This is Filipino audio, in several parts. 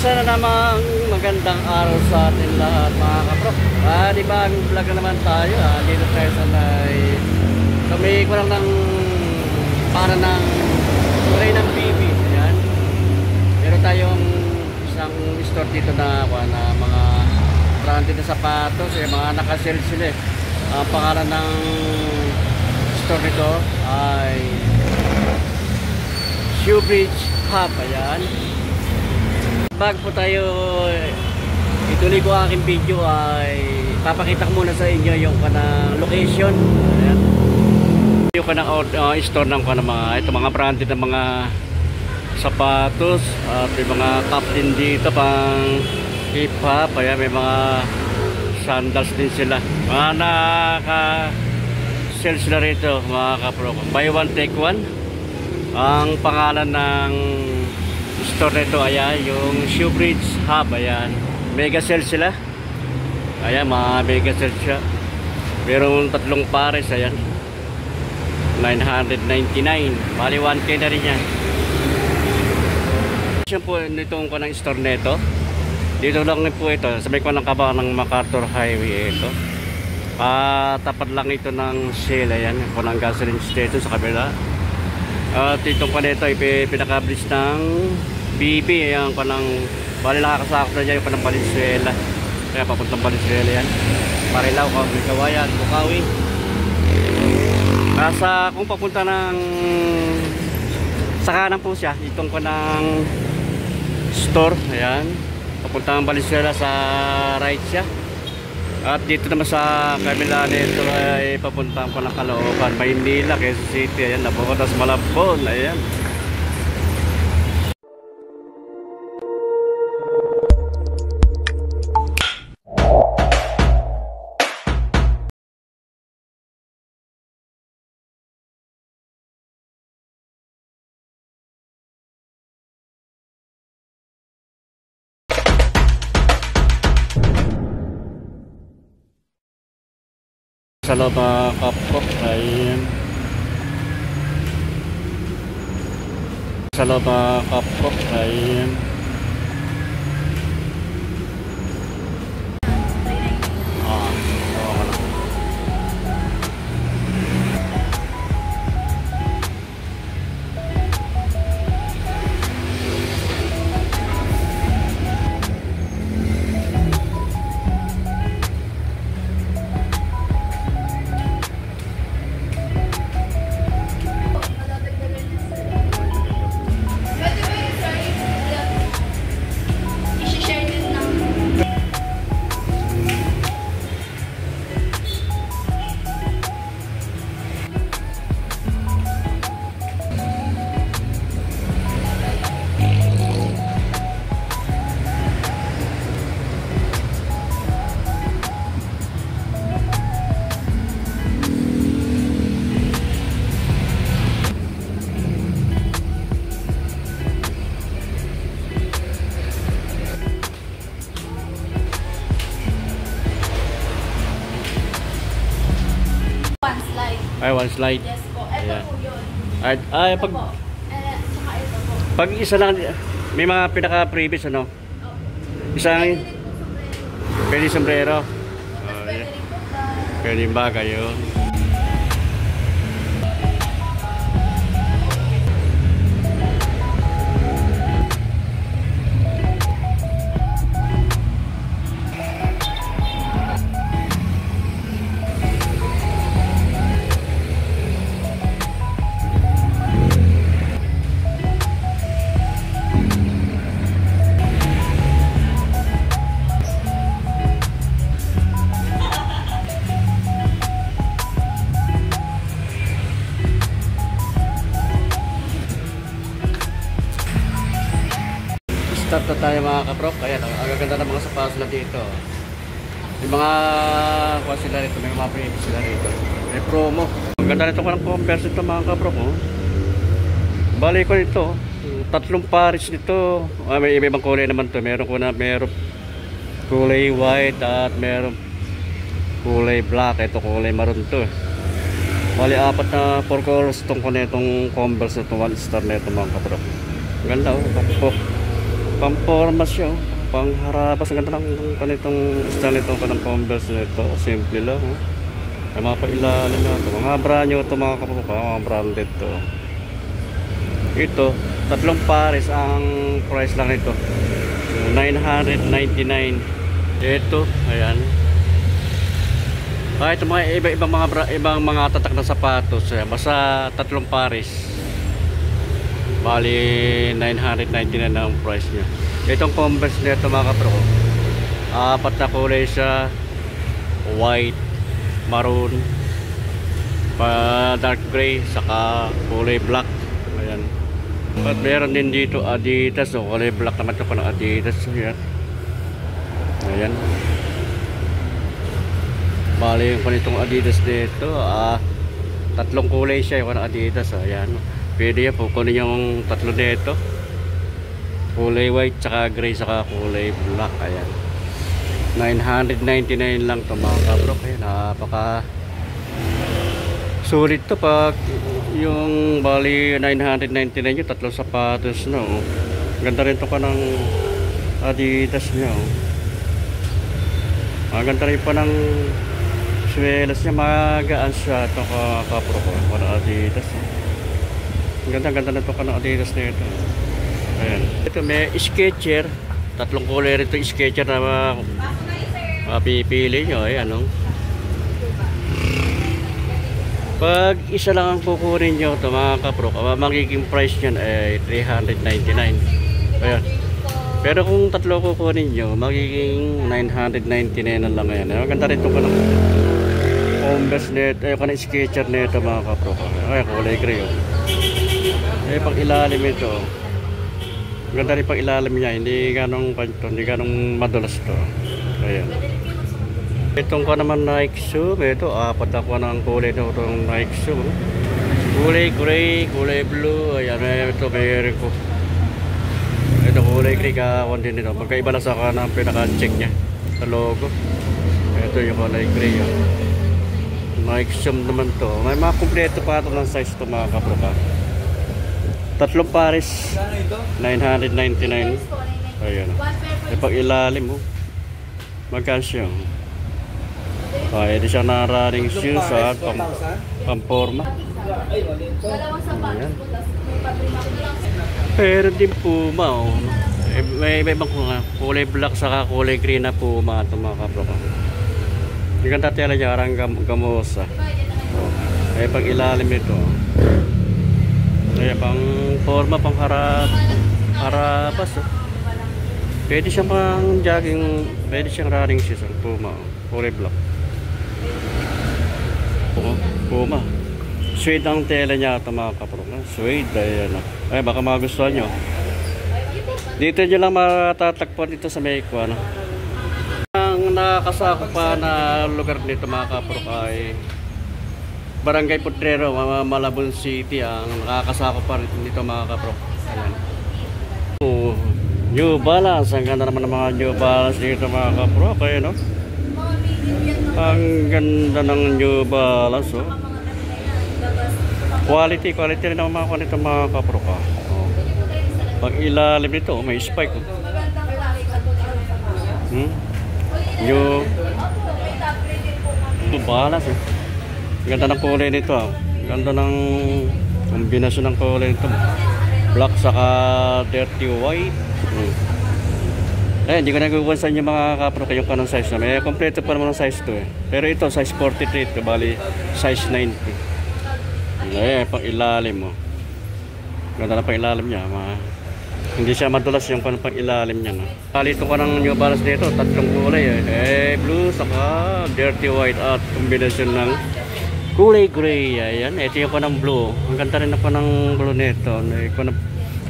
Isa na namang magandang araw sa atin lahat mga kapro. Di ba ang vlog na naman tayo. Dito tayo sa may kulang ng para ng kulay ng BB. Ayan. Meron tayong isang store dito na mga branded na sapatos. Mga nakasale sila. Ang pangalan ng store nito ay Shoebridge Hub. Ayan. Bago po tayo ituloy ko ang aking video ay papakita ko muna sa inyo yung kanang location. Ayan. Yung kanang store ng mga branded na mga sapatos at may mga cap din dito pang hip hop. Ayan, may mga sandals din sila. Mga naka-sale sila rito mga kapro. Buy one take one. Ang pangalan ng store nito ayan, yung Shoebridge Hub. Ayan, mega sale sila. Ayan, mga mega sale siya. Merong tatlong pares. Ayan, 999, bali 1K na rin yan. Siya po nitong kanang store nito. Dito lang po ito sa may kanang kabang ng MacArthur Highway ito. Tapat lang ito ng Shell. Ayan, kanang gasoline station sa kabila. At itong kanito ay pinaka-bridge ng BB. Ayan, kanang bali nakakasakot na dyan yung kanang Valenzuela. Kaya papuntang Valenzuela yan. Marilao, Kawayan, Bukawi. Kung papunta ng sa kanan po siya, itong kanang store. Ayan, papunta ng Valenzuela sa right siya. At dito naman sa kabila nito ay papuntang pa ng Caloocan, Maynila, Quezon City. Ayan, Nabotas, Malabon. Ayan. Sa loob ng kapko ay sa loob ng kapko ay one slide. Yes po. Ito po yun. Pag isa lang, may mga pinaka-previous ano? Isang pwede sombrero. Pwede bagay yun. Start na tayo mga kaprop. Kaya ang gaganda ng mga sapatos na dito. Yung mga kuha sila rito, may mga previous sila rito. May promo. Ang ganda nito ko ng Converse ito mga kaprop. Bali ko nito. Tatlong pares nito. May ibang kulay naman to. Meron kulay white at meron kulay black. Ito kulay maroon to. Bali apat na 4 colors itong Converse ito. 1 star na ito mga kaprop. Ang ganda oh. Pampormas siya, oh. Pangharapas. Ang ganda ng kanitong style nito, kanang Converse nito. Simple lang, oh. Ay mga pailalim na ito. Mga brand new ito mga kapuka, mga branded to. Ito, 3 pares ang price lang nito. 999. Ito, ayan. Ito mga ibang mga tatak na sapatos. Basta 3 pares. Bali 999 ang price niya. Itong Converse nito mga kapro, 4 na kulay siya. White, maroon, dark gray, saka kulay black. Ayan. At meron din dito Adidas, kulay black naman ito pa ng Adidas. Ayan. Ayan. Bali yung panitong Adidas dito, 3 kulay siya yung Adidas. Ayan. Pwede yan po kunin yung 3 dito. Kulay white, saka gray, saka kulay black. Ayan. 999 lang ito mga kabrok. Ayan, napaka sulit to pag yung bali 999 yung 3 sapatos, no. Ganda rin to pa ng Adidas niya, oh. Ganda rin pa ng swelas niya, magaan siya ito kabrok, oh. Para Adidas, oh. Ganda na ito ka ng Adidas na ito. Ayan. Ito may Skechers, 3 kulay rin ito Skechers na mapipili nyo. Ayan, oh. Pag isa lang ang kukunin nyo ito mga kaprok, magiging price nyan ay 399. Ayan. Pero kung 3 kukunin nyo, magiging 999 na lang. Ayan. Maganda rin ito ka ng Converse net, ay ka ng Skechers nito mga kaprok. Ayan, kulay gray, oh. Pang ilalim ito. Ganda rin pang ilalim niya. Hindi ganong panto, hindi ganong madulas to. Ayan. Itong ko naman Nike shoe. Ito, 4 ako ng kulay na itong Nike shoe. Kulay gray, kulay blue. Ayan, ito mayroon ko. Ito kulay gray, kawan din ito. Magkaiba lang sa kanang pinaka-check niya sa logo. Ito yung kulay gray, oh. Nike shoe naman to. May mga kumpleto pa ito ng size to mga kaproka. 3 pares, 999. Ayan. Pag ilalim mo, magkano siya? Ito siya na running shoes sa pamporma. Ayan. Pero din Puma, oh. May ibang kulay black saka kulay green na Puma ito mga kaproka. Hindi kang tatila niya, parang gamosa. Pag ilalim ito, kaya pang forma, pang harapas, oh. Pwede siyang pang jogging, pwede siyang running shoes ang Puma, oh. Kulay black. Puma. Suede ang tela niya ito mga kaprok. Suede, ayan. Ay, baka magustuhan nyo. Dito nyo lang matatagpuan dito sa Mexico, ano. Ang nakakasako pa na lugar nito mga kaprok ay Barangay Potrero, Malabon City. Ang nakakasako pa nito mga kaprok. Ayan. New Balance. Ang ganda naman ng mga New Balance dito mga kaprok. Ayan, no? Ang ganda ng New Balance, oh. Quality rin naman mga nito mga kaprok, oh. Pag ilalim nito, may spike, oh. New Balance, oh. Ganda ng kulay nito, ah. Ganda ng kombinasyon ng kulay nito. Black saka dirty white. Hindi ko nagkukunsan yung mga kaprok yung kanong size na. May kompleto pa naman ng size 2, eh. Pero ito, size 43 ito. Bali, size 90. Pang ilalim mo. Ganda na pang ilalim niya. Hindi siya madulas yung pang ilalim niya, no? Bali, ito ko ng New Balance dito. 3 kulay, eh. Blue saka dirty white at kombinasyon ng kulay gray. Ayan, ito yung ko ng blue. Ang ganda rin ako ng blue nito. Ito na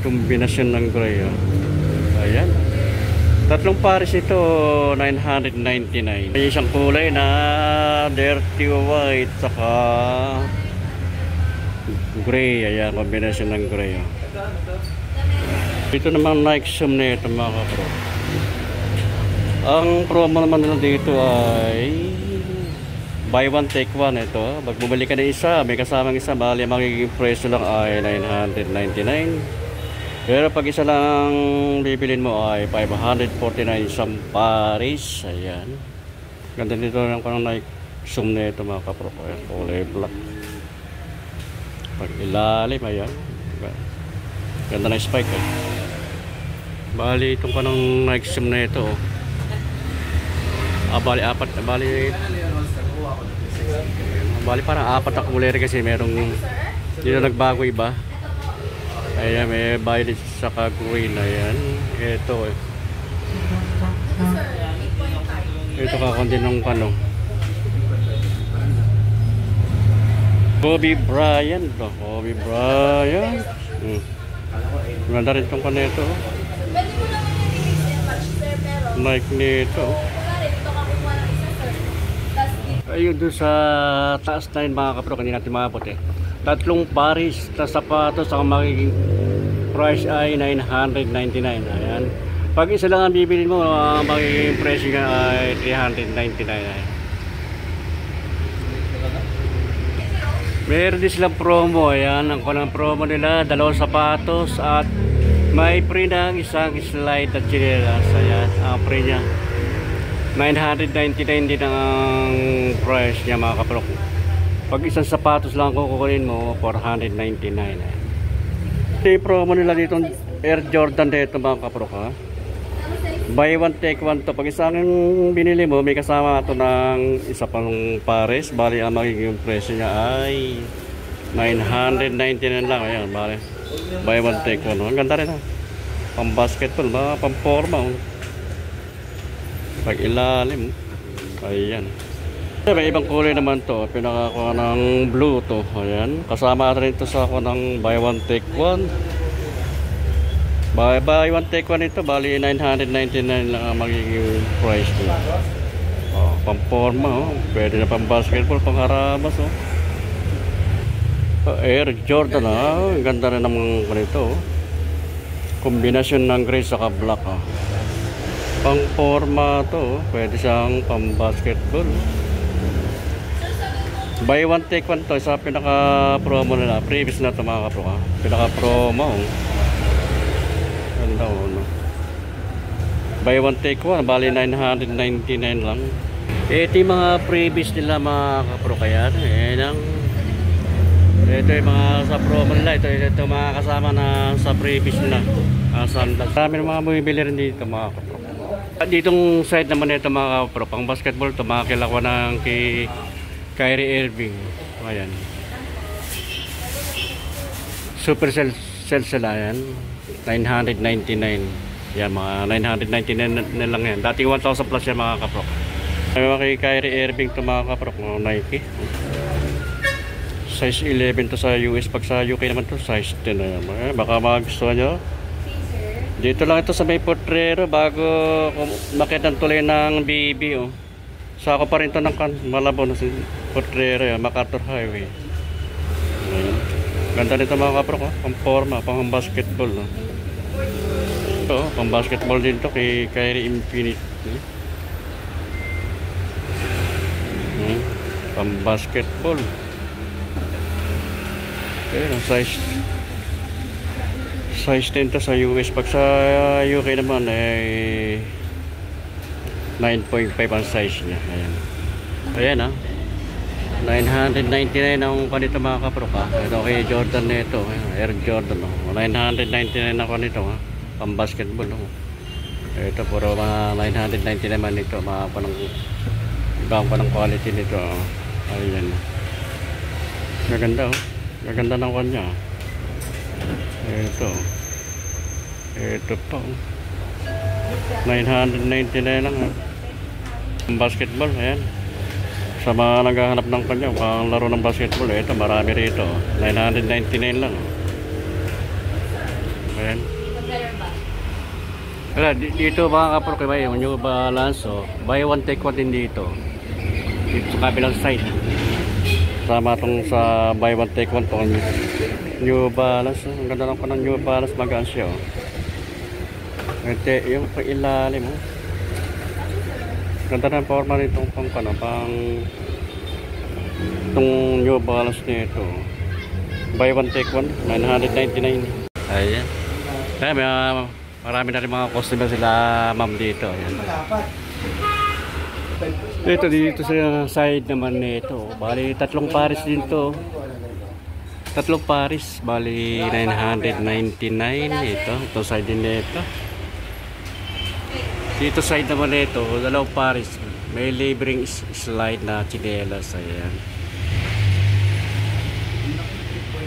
kombinasyon ng gray, oh. Ayan. 3 pares ito, 999. May isang kulay na dirty white saka gray. Ayan, kombinasyon ng gray, oh. Ito naman Nike shoe nito mga kapro. Ang promo naman nila dito ay buy one take one. Ito, pag bumili ka ng isa, may kasamang isa, bali magiging presyo lang ay 999. Pero pag isa lang bibilin mo ay 549 isang Paris. Ayan. Ganda nito ng parang Nike zoom na ito mga kapro. Ayan, kulay black. Pag ilalim, ayan. Ganda na spike eh. Bali itong kanang Nike zoom na ito. Bali apat. Bali parang apat na kulay kasi merong dito nagbago iba. Ayan, may violet sa green. Ayan. Ito eh. Ito kakandi ng kano. Kobe Bryant. Kobe Bryant. Ganda rin itong kano ito. Nike nito. Ayun doon sa taas na yun mga kapro. Kanina natin maabot eh. Tatlong Paris na sapatos ang magiging price ay 999. Ayan. Pag isa lang ang bibilin mo, ang magiging presyo nga ay 399. Ayan. Meron din silang promo. Ayan. Ang kunang promo nila, dalawang sapatos at may free na isang slide at chinelas. Ayan. Ang free niya 999 din ang price niya mga kapro. Pag isang sapatos lang kukunin mo, 499. Ito yung promo nila dito, Air Jordan dito mga kapro ha. Buy one take one to. Pag isang binili mo, may kasama ito ng isa pang pares. Bali ang magiging presyo niya ay 999 lang. Ayan, bali. Buy one take one. Ang ganda rin ha. Pang basketball, pang forma. Pag ilalim. Ayan. May ibang kulay naman to. Pinakakuha ng blue to. Ayan. Kasama rin ito sa ako ng buy one take one. Buy one take one ito. Bali 999 lang ang magiging price nila. Pang forma. Pwede na pang basketball, pang haramas. Air Jordan. Ang ganda rin naman ganito. Kombinasyon ng gray saka black. Pang forma to. Pwede siyang pang basketball. Buy one take one to sa pinaka promo nila. Previous na ito mga kapro ha. Pinaka promo. Ganda no. Buy one take one. Bali 999 lang. Ito yung mga previous nila mga kapro kaya. Ito yung mga sa promo nila. Ito mga kasama na sa previous nila. Sandals. Marami ng mga bumibili rin dito mga kapro. Ditong side naman ito mga kapro. Pang basketball ito mga kilakwa ng Kyrie Irving. Ayan. Super sale sila yan. 999. Yan mga 999 na lang yan. Dating 1,000 plus yan mga kaprok. May mga kay Kyrie Irving ito mga kaprok. Mga Nike. Size 11 to sa US. Pag sa UK naman to size 10 na yan. Baka magustuhan nyo. Dito lang ito sa may Potrero. Bago makita ng tuloy ng BB. Sako pa rin ito ng Malabon na si Potrero, MacArthur Highway. Ayan. Ganda nito mga kapro ko. Pang forma, pang basketball. Ito, pang basketball din to kay Kyrie Infinite. Pang basketball. Ayan, size 10 to sa US. Pag sa UK naman ay 9.5 ang size niya. Ayan. Ayan ha. 999 ang kanito mga kapro ka. Ito kay Jordan nito. Air Jordan. 999 ako nito ha. Pang basketball. Ito puro mga 999 naman nito. Mga panang ibang panang quality nito. Ayan. Maganda oh. Maganda ng kanya. Ito. Ito pa oh. 999 lang ha. Basketball, ayan. Sa mga naghahanap ng kanya, pang laro ng basketball, ito marami rito. 999 lang. Ayan. Wala, dito mga kapro kayo, yung New Balance, buy one take one din dito. Dito sa kabilang side. Sama itong sa buy one take one to New Balance. Ang ganda lang ko ng New Balance, magaan siya. Ito yung pailalim. Ganda ng forma nitong pang itong New Balance nito. Buy one take one, 999. Ayan. Kaya marami na rin mga customer sila ma'am dito. Ayan. Ito dito sa side naman nito. Bali tatlong pares din to. Tatlong pares. Bali 999 ito. Ito side din nito. Dito side naman nito. Dalawang pares. May libreng slide na tsinelas. Ayan.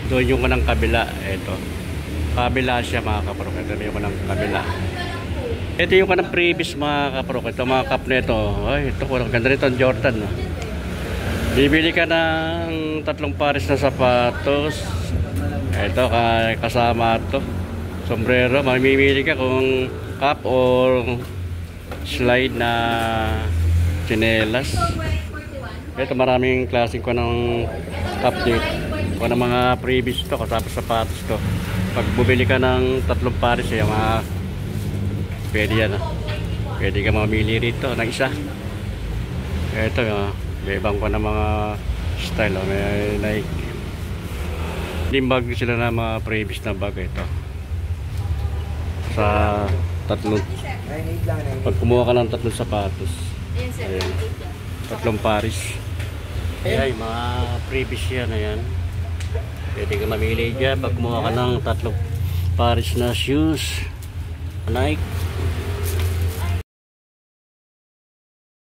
Doon yung kanang kabila. Ito. Kabila siya mga kaprok. Ito yung kanang kabila. Ito yung kanang previous mga kaprok. Ito mga cup nito. Ay, ito kurang ganda nito ang Jordan. No? Bibili ka ng tatlong pares na sapatos. Ito kasama ito. Sombrero. Mamimili ka kung cup or slide na tsinelas. Ito maraming klaseng ko ng cup dito. Kung ng mga previous to kasama sapatos to. Pag bumili ka ng tatlong pares mga pwede yan. Pwede ka mamili rito ng isa. Ito may ibang ko ng mga style. May like bag sila na mga previous na bag. Ito sa tatlong, pag kumuha ka ng tatlong sapatos, ayan, tatlong pares. Ayan, mga previous yan. Ayan, pwede ka mamili dyan pag kumuha ka ng tatlong pares na shoes Nike.